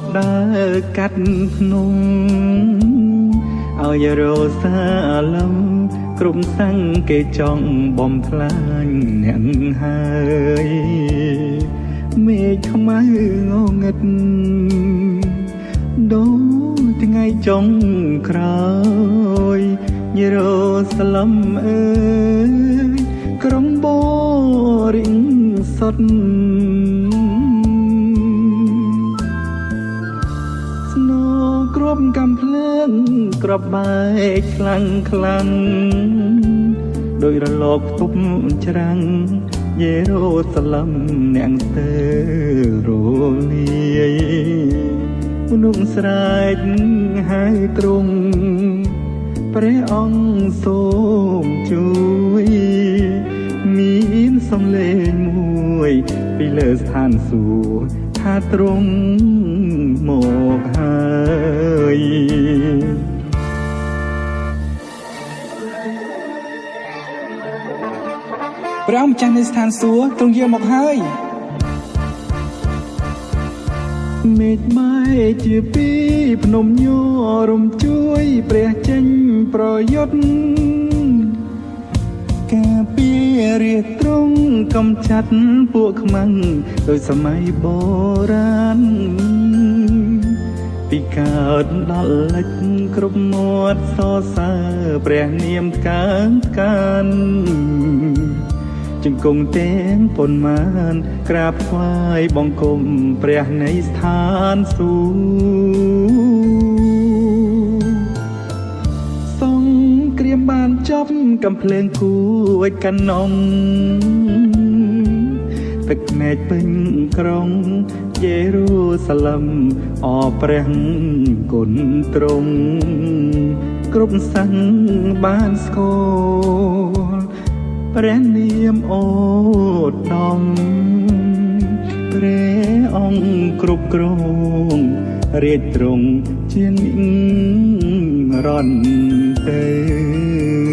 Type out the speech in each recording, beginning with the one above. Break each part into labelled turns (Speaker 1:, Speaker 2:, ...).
Speaker 1: បដើរកាត់ភ្នំឲ្យរសាឡំក្រុមសាំងគេចង់បំផ្លាញអ្នកហើយមេឃខ្មៅងងឹតដូចថ្ងៃចុងក្រោយយេរូសាឡឹមអើយក្រុងបរិសុទ្ធស្នោគ្របកំភ្លើងក្របបែកខ្លាំងខ្លាំងដោយរលកទប់ច្រាំងយេរូសាឡឹមអ្នកស្ទើរលាយមនុស្សស្រែកហើយទ្រង់ព្រះអង្គសូមជួយមានសំឡេងមួយពីលើស្ថានសួគ៌ថាទ្រង់មកហើយព្រះម្ចាស់នៃស្ថានសួគ៌ទ្រង់យាងមកហើយមេឃបែកជាពីរភ្នំញ័ររំជួយព្រះចេញប្រយុទ្ធការពាររាជទ្រង់កំចាត់ពួកខ្មាំងដោយសម័យបុរាណពីកើតដល់លិចគ្រប់មាត់សរសើរព្រះនាមកើងកានជង្គង់ទាំងប៉ុន្មានក្រាបថ្វាយបង្គំព្រះនៃស្ថានសួគ៌សង្គ្រាមបានចប់កំភ្លើងគួចកណ្នងទឹកភ្នែកពេញក្រុងយេរូសាឡឹមអរព្រះគុណទ្រង់គ្រប់សាំងបានស្គាល់ព្រះនាមអូដំ ព្រះអង្គគ្រប់គ្រងរាជទ្រង់ជានិរន្តរ៍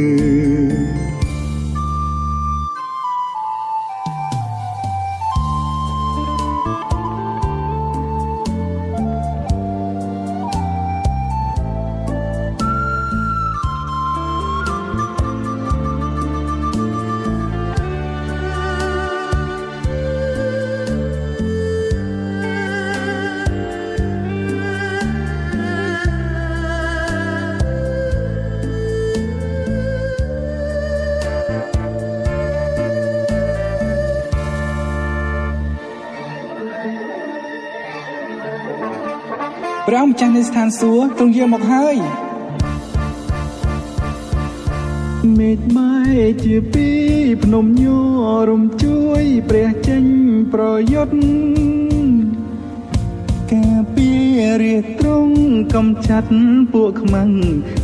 Speaker 1: ព្រះម្ចាស់នៃស្ថានសួគ៌ទ្រង់យាងមកហើយមេឃបែកជាពីរភ្នំញ័ររំជួយព្រះចេញប្រយុទ្ធការពាររាជទ្រង់កំចាត់ពួកខ្មាំង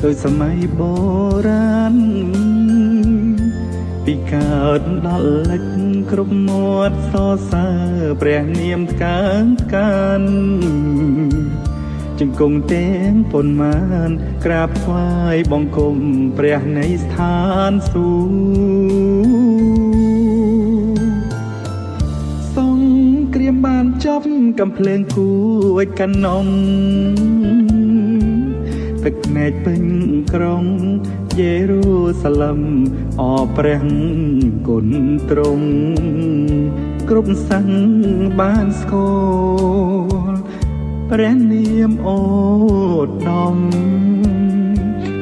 Speaker 1: ដោយសម័យបុរាណពីកើតដល់លិចគ្រប់មាត់សរសើរព្រះនាមកើងកានជង្គង់ទាំងប៉ុន្មានក្រាបថ្វាយបង្គំព្រះនៃស្ថានសួគ៌សង្គ្រាមបានចប់កំភ្លើងគួចកណ្នងទឹកភ្នែកពេញក្រុងយេរូសាឡឹមអរព្រះគុណទ្រង់គ្រប់សាំងបានស្គាល់ព្រះនាមអូដំ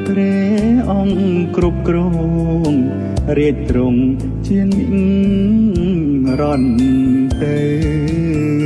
Speaker 1: ព្រះអង្គគ្រប់គ្រងរាជទ្រង់ជានិរន្តរ៍